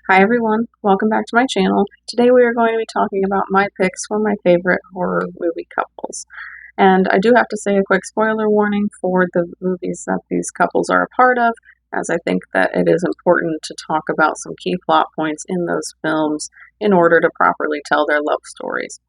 Hi everyone, welcome back to my channel. Today we are going to be talking about my picks for my favorite horror movie couples. And I do have to say a quick spoiler warning for the movies that these couples are a part of, as I think that it is important to talk about some key plot points in those films in order to properly tell their love stories.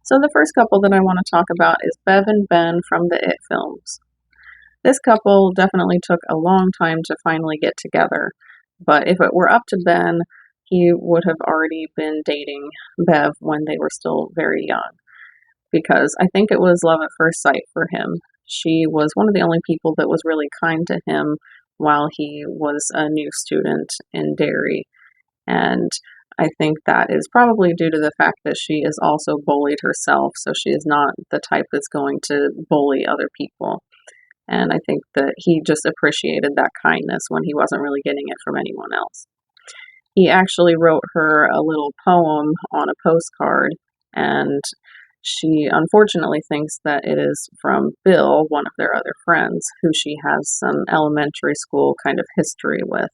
So the first couple that I want to talk about is Bev and Ben from the It films. This couple definitely took a long time to finally get together, but if it were up to Ben, he would have already been dating Bev when they were still very young, because I think it was love at first sight for him. She was one of the only people that was really kind to him while he was a new student in Derry, and I think that is probably due to the fact that she is also bullied herself, so she is not the type that's going to bully other people. And I think that he just appreciated that kindness when he wasn't really getting it from anyone else. He actually wrote her a little poem on a postcard, and she unfortunately thinks that it is from Bill, one of their other friends, who she has some elementary school kind of history with.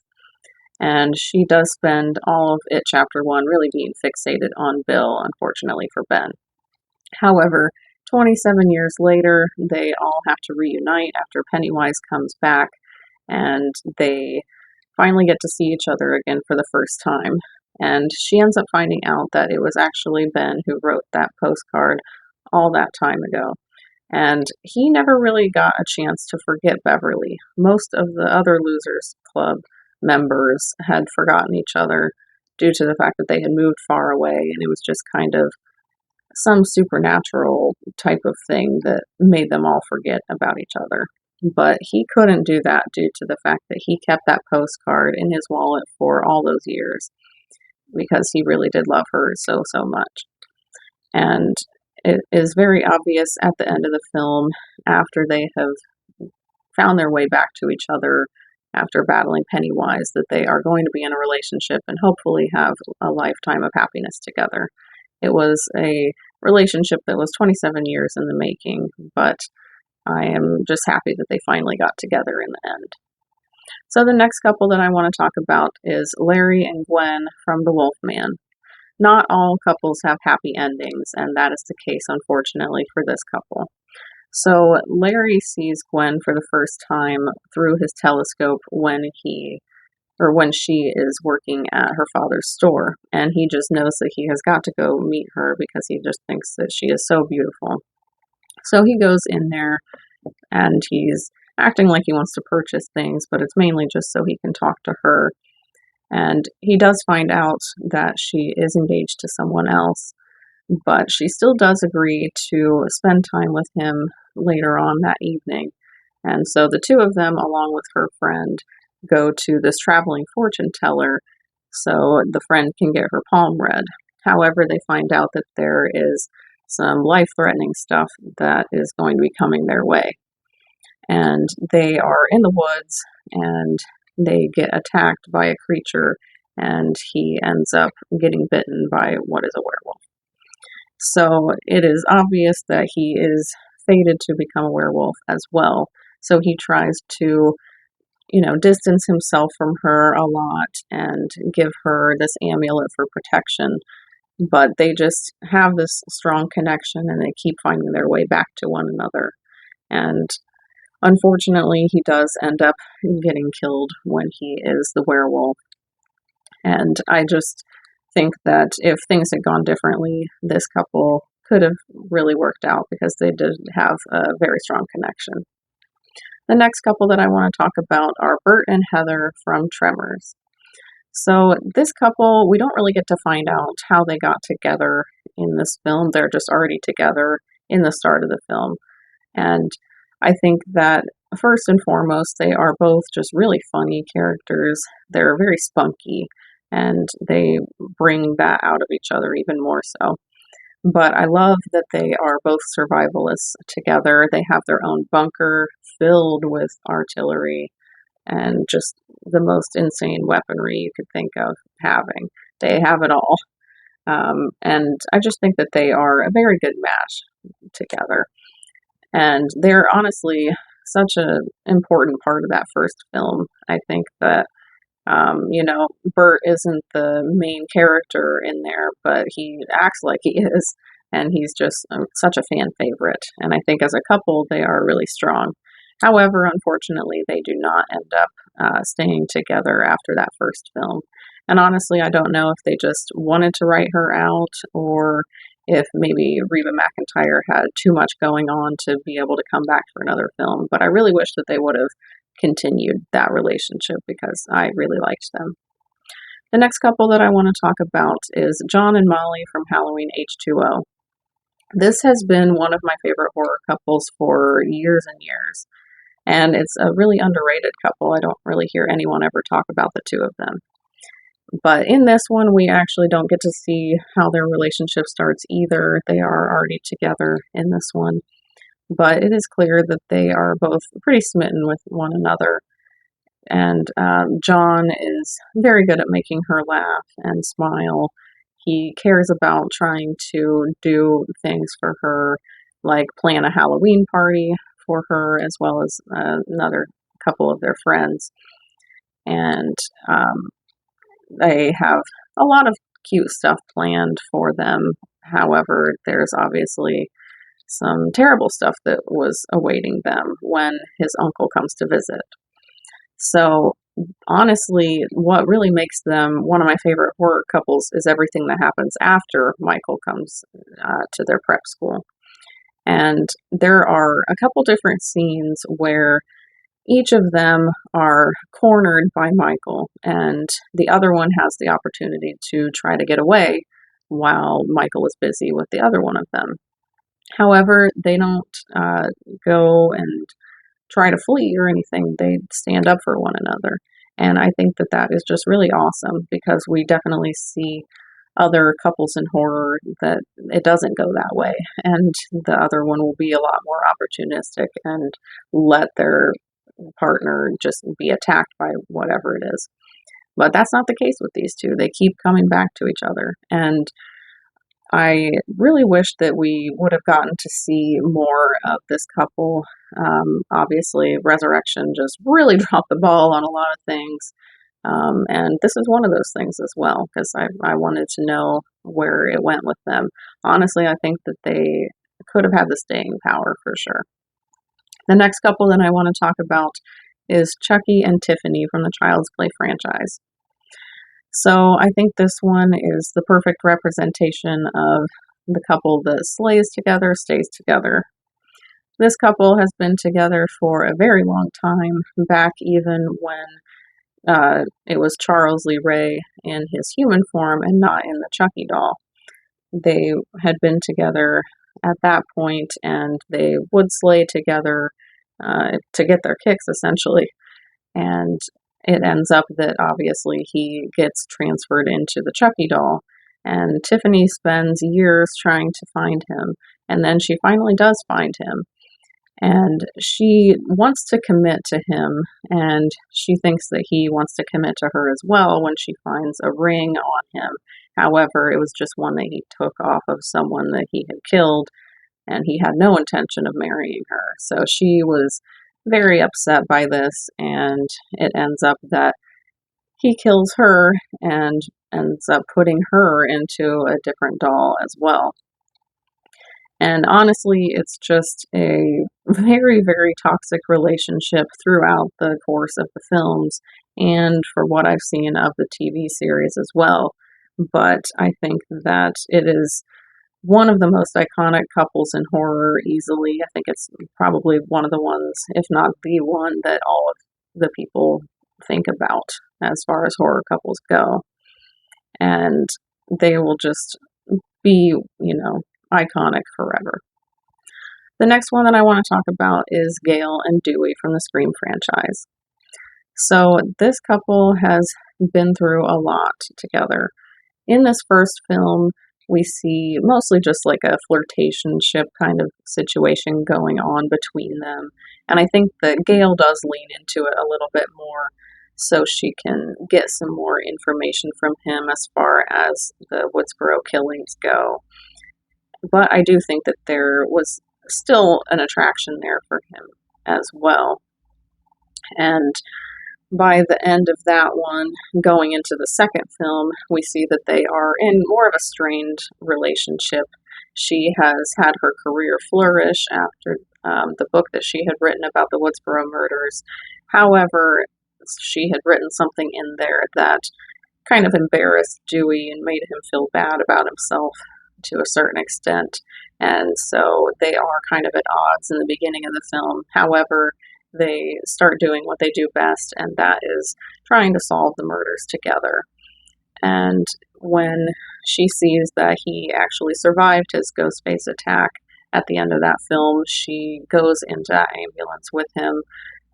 And she does spend all of it, chapter one, really being fixated on Bill, unfortunately for Ben. However, 27 years later, they all have to reunite after Pennywise comes back, and they finally get to see each other again for the first time. And she ends up finding out that it was actually Ben who wrote that postcard all that time ago. And he never really got a chance to forget Beverly. Most of the other Losers Club members had forgotten each other due to the fact that they had moved far away, and it was just kind of some supernatural type of thing that made them all forget about each other. But he couldn't do that due to the fact that he kept that postcard in his wallet for all those years because he really did love her so, so much. And it is very obvious at the end of the film, after they have found their way back to each other after battling Pennywise, that they are going to be in a relationship and hopefully have a lifetime of happiness together. It was a relationship that was 27 years in the making, but I am just happy that they finally got together in the end. So the next couple that I want to talk about is Larry and Gwen from The Wolfman. Not all couples have happy endings, and that is the case, unfortunately, for this couple. So Larry sees Gwen for the first time through his telescope when she is working at her father's store, and he just knows that he has got to go meet her because he just thinks that she is so beautiful. So he goes in there and he's acting like he wants to purchase things, but it's mainly just so he can talk to her. And he does find out that she is engaged to someone else, but she still does agree to spend time with him later on that evening. And so the two of them, along with her friend, go to this traveling fortune teller so the friend can get her palm read. However, they find out that there is some life-threatening stuff that is going to be coming their way. And they are in the woods and they get attacked by a creature, and he ends up getting bitten by what is a werewolf. So it is obvious that he is fated to become a werewolf as well. So he tries to, distance himself from her a lot and give her this amulet for protection. But they just have this strong connection and they keep finding their way back to one another. And unfortunately, he does end up getting killed when he is the werewolf. And I just think that if things had gone differently, this couple could have really worked out because they did have a very strong connection. The next couple that I want to talk about are Bert and Heather from Tremors. So this couple, we don't really get to find out how they got together in this film. They're just already together in the start of the film. And I think that first and foremost, they are both just really funny characters. They're very spunky, and they bring that out of each other even more so. But I love that they are both survivalists together. They have their own bunker filled with artillery and just the most insane weaponry you could think of having. They have it all. And I just think that they are a very good match together. And they're honestly such an important part of that first film. I think that Bert isn't the main character in there, but he acts like he is, and he's just such a fan favorite. And I think as a couple, they are really strong. However, unfortunately, they do not end up staying together after that first film. And honestly, I don't know if they just wanted to write her out or if maybe Reba McEntire had too much going on to be able to come back for another film. But I really wish that they would have continued that relationship because I really liked them. The next couple that I want to talk about is John and Molly from Halloween H2O. This has been one of my favorite horror couples for years and years, and it's a really underrated couple. I don't really hear anyone ever talk about the two of them. But in this one, we actually don't get to see how their relationship starts either. They are already together in this one. But it is clear that they are both pretty smitten with one another. And John is very good at making her laugh and smile. He cares about trying to do things for her, like plan a Halloween party for her, as well as another couple of their friends. And they have a lot of cute stuff planned for them. However, there's obviously some terrible stuff that was awaiting them when his uncle comes to visit. So, honestly, what really makes them one of my favorite horror couples is everything that happens after Michael comes to their prep school. And there are a couple different scenes where each of them are cornered by Michael, and the other one has the opportunity to try to get away while Michael is busy with the other one of them. However, they don't go and try to flee or anything. They stand up for one another. And I think that that is just really awesome because we definitely see other couples in horror that it doesn't go that way. And the other one will be a lot more opportunistic and let their partner just be attacked by whatever it is. But that's not the case with these two. They keep coming back to each other. And I really wish that we would have gotten to see more of this couple. Obviously, Resurrection just really dropped the ball on a lot of things. And this is one of those things as well, because I wanted to know where it went with them. Honestly, I think that they could have had the staying power for sure. The next couple that I want to talk about is Chucky and Tiffany from the Child's Play franchise. So I think this one is the perfect representation of the couple that slays together, stays together. This couple has been together for a very long time, back even when it was Charles Lee Ray in his human form and not in the Chucky doll. They had been together at that point, and they would slay together to get their kicks, essentially. And it ends up that obviously he gets transferred into the Chucky doll, and Tiffany spends years trying to find him, and then she finally does find him. And she wants to commit to him, and she thinks that he wants to commit to her as well when she finds a ring on him. However, it was just one that he took off of someone that he had killed, and he had no intention of marrying her. So she was very upset by this, and it ends up that he kills her and ends up putting her into a different doll as well. And honestly, it's just a very, very toxic relationship throughout the course of the films and for what I've seen of the TV series as well. But I think that it is one of the most iconic couples in horror easily. I think it's probably one of the ones, if not the one, that all of the people think about as far as horror couples go. And they will just be, iconic forever. The next one that I want to talk about is Gale and Dewey from the Scream franchise. So this couple has been through a lot together. In this first film, we see mostly just like a flirtationship kind of situation going on between them. And I think that Gale does lean into it a little bit more so she can get some more information from him as far as the Woodsboro killings go. But I do think that there was still an attraction there for him as well. And by the end of that one, going into the second film, we see that they are in more of a strained relationship. She has had her career flourish after the book that she had written about the Woodsboro murders. However, she had written something in there that kind of embarrassed Dewey and made him feel bad about himself to a certain extent. And so they are kind of at odds in the beginning of the film. However, they start doing what they do best, and that is trying to solve the murders together. And when she sees that he actually survived his ghost face attack at the end of that film, she goes into that ambulance with him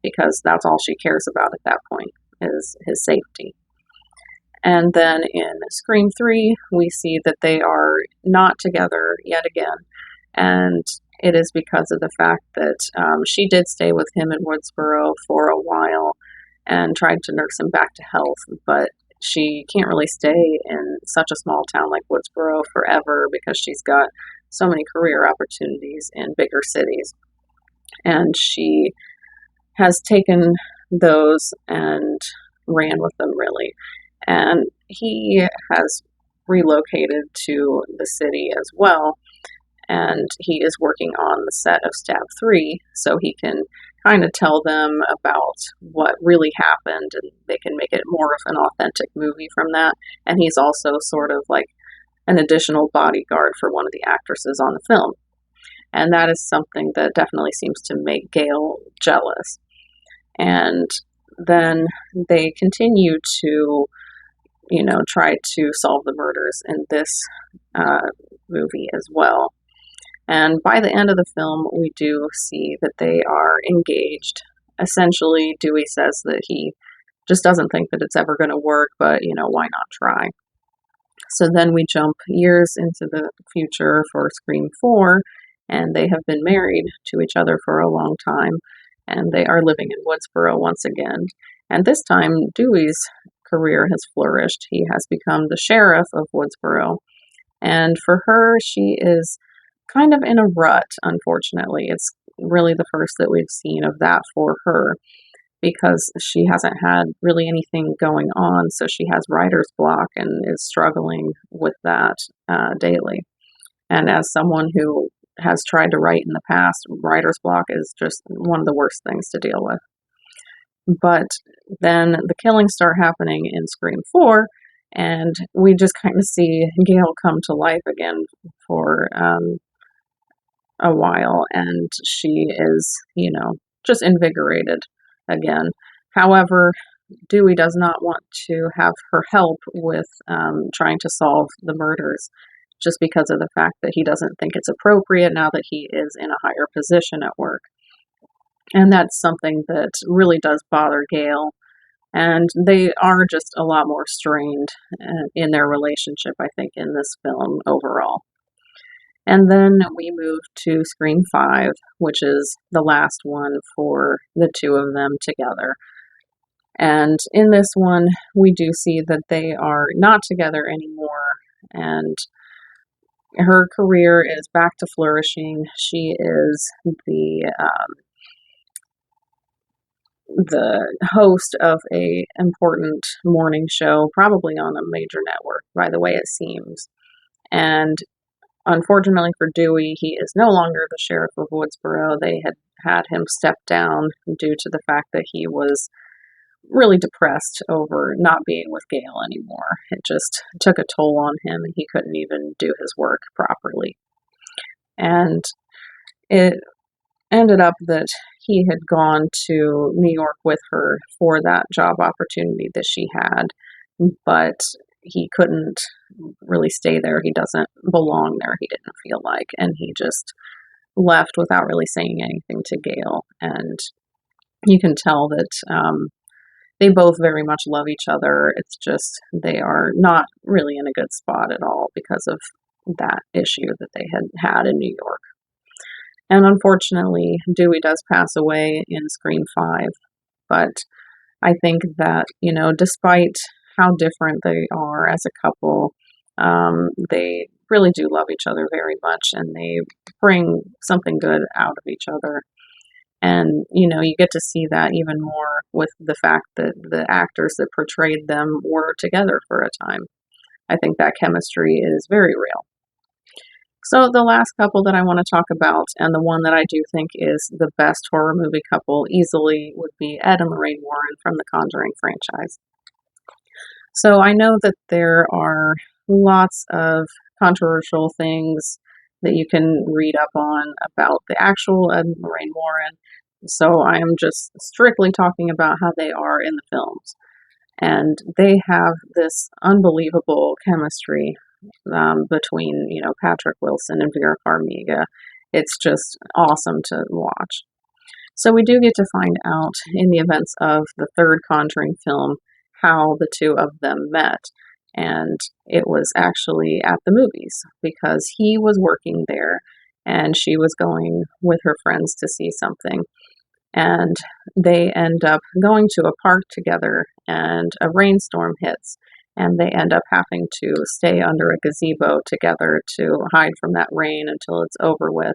because that's all she cares about at that point is his safety. And then in Scream 3, we see that they are not together yet again. And it is because of the fact that she did stay with him in Woodsboro for a while and tried to nurse him back to health, but she can't really stay in such a small town like Woodsboro forever because she's got so many career opportunities in bigger cities. And she has taken those and ran with them, really. And he has relocated to the city as well, and he is working on the set of Stab 3, so he can kind of tell them about what really happened, and they can make it more of an authentic movie from that. And he's also sort of like an additional bodyguard for one of the actresses on the film. And that is something that definitely seems to make Gale jealous. And then they continue to, try to solve the murders in this movie as well. And by the end of the film, we do see that they are engaged. Essentially, Dewey says that he just doesn't think that it's ever going to work, but, why not try? So then we jump years into the future for Scream 4, and they have been married to each other for a long time, and they are living in Woodsboro once again. And this time, Dewey's career has flourished. He has become the sheriff of Woodsboro. And for her, she is kind of in a rut, unfortunately. It's really the first that we've seen of that for her because she hasn't had really anything going on. So she has writer's block and is struggling with that daily. And as someone who has tried to write in the past, writer's block is just one of the worst things to deal with. But then the killings start happening in Scream 4, and we just kind of see Gale come to life again for a while, and she is, just invigorated again. However, Dewey does not want to have her help with trying to solve the murders just because of the fact that he doesn't think it's appropriate now that he is in a higher position at work. And that's something that really does bother Gale. And they are just a lot more strained in their relationship, I think, in this film overall. And then we move to Scream 5, which is the last one for the two of them together. And in this one, we do see that they are not together anymore, and her career is back to flourishing. She is the host of a important morning show, probably on a major network, by the way it seems. And unfortunately for Dewey, he is no longer the sheriff of Woodsboro. They had him step down due to the fact that he was really depressed over not being with Gale anymore. It just took a toll on him, and he couldn't even do his work properly. And it ended up that he had gone to New York with her for that job opportunity that she had, but he couldn't really stay there. He doesn't belong there, he didn't feel like, and he just left without really saying anything to Gale. And you can tell that they both very much love each other. It's just they are not really in a good spot at all because of that issue that they had in New York. And unfortunately, Dewey does pass away in Scream 5. But I think that, despite how different they are as a couple, they really do love each other very much, and they bring something good out of each other. And, you get to see that even more with the fact that the actors that portrayed them were together for a time. I think that chemistry is very real. So the last couple that I want to talk about, and the one that I do think is the best horror movie couple easily, would be Ed and Lorraine Warren from the Conjuring franchise. So I know that there are lots of controversial things that you can read up on about the actual Ed and Lorraine Warren. So I am just strictly talking about how they are in the films. And they have this unbelievable chemistry between, Patrick Wilson and Vera Farmiga. It's just awesome to watch. So we do get to find out in the events of the third Conjuring film how the two of them met. And it was actually at the movies because he was working there and she was going with her friends to see something. And they end up going to a park together and a rainstorm hits and they end up having to stay under a gazebo together to hide from that rain until it's over with,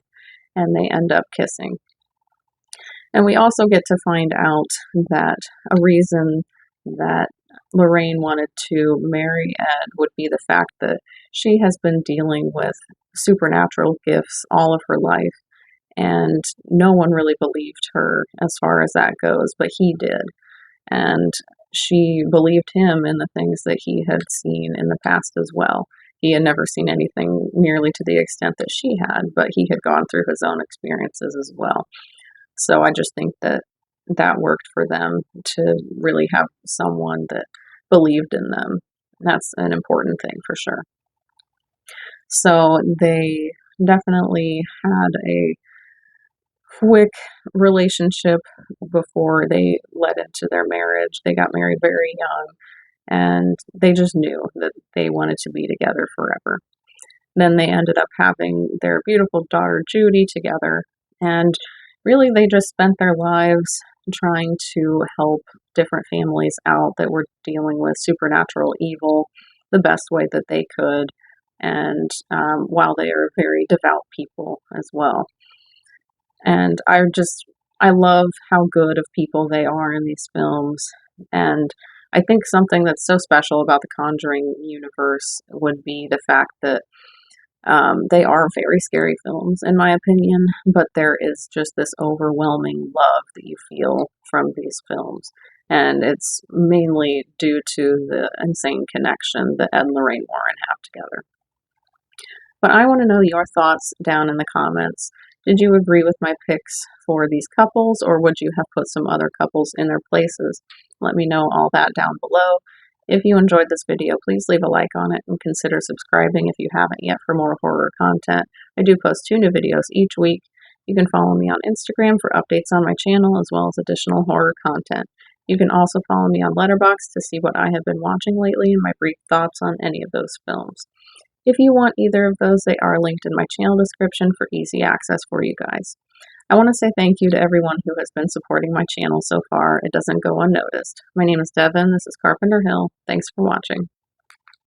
and they end up kissing. And we also get to find out that a reason that Lorraine wanted to marry Ed would be the fact that she has been dealing with supernatural gifts all of her life, and no one really believed her as far as that goes, but he did. And she believed him in the things that he had seen in the past as well. He had never seen anything nearly to the extent that she had, but he had gone through his own experiences as well. So I just think that that worked for them to really have someone that believed in them. That's an important thing for sure. So they definitely had a quick relationship before they led into their marriage. They got married very young and they just knew that they wanted to be together forever. Then they ended up having their beautiful daughter Judy together, and really they just spent their lives trying to help different families out that were dealing with supernatural evil the best way that they could, and while they are very devout people as well. And I love how good of people they are in these films. And I think something that's so special about the Conjuring universe would be the fact that they are very scary films, in my opinion, but there is just this overwhelming love that you feel from these films. And it's mainly due to the insane connection that Ed and Lorraine Warren have together. But I want to know your thoughts down in the comments. Did you agree with my picks for these couples, or would you have put some other couples in their places? Let me know all that down below. If you enjoyed this video, please leave a like on it and consider subscribing if you haven't yet for more horror content. I do post 2 new videos each week. You can follow me on Instagram for updates on my channel as well as additional horror content. You can also follow me on Letterboxd to see what I have been watching lately and my brief thoughts on any of those films. If you want either of those, they are linked in my channel description for easy access for you guys. I want to say thank you to everyone who has been supporting my channel so far. It doesn't go unnoticed. My name is Devin. This is Carpenter Hill. Thanks for watching.